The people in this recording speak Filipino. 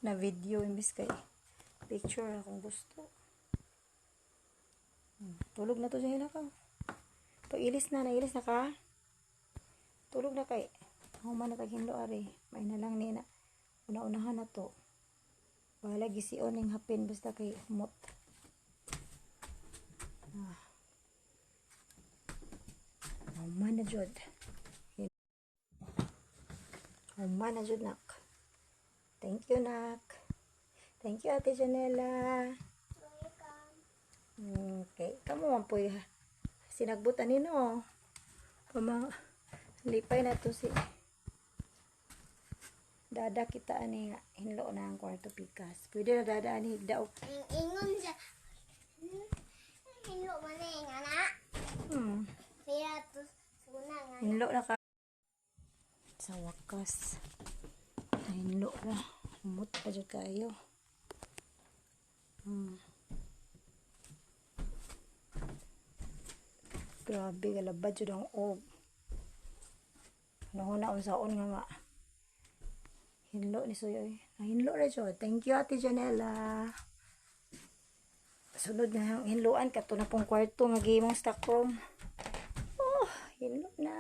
na video imbis kay picture akong gusto. Tulog na to siya ka. Pailis na, nailis na ka. Tulog na kay. Human na taghinlo ari. May na lang ni na. Una-unahan na to. Wala gision ning hapin basta kay humot. Human na jud. Human na jud nak. Thank you nak. Thank you Ate Janela. Okay, kamo man po sinagbutan nino. Lipay na to si dada kita ani hinlo na ang kwarto pikas. Pwede na dada ani daw. Ingon siya. Hinlo man nga na. Kaya to suna nga. Hinlo na ka. Sa wakas. Hinlo na. Humot pa dyan kayo. Grabe, galabad yun ang og. Nahuna unsaon nga hinlo ni Suyoy. Hinlo na dyan. Thank you Ate Janela. Sunod na hinloan ka to na pong kwarto nga game stock room. Oh, hinlo na.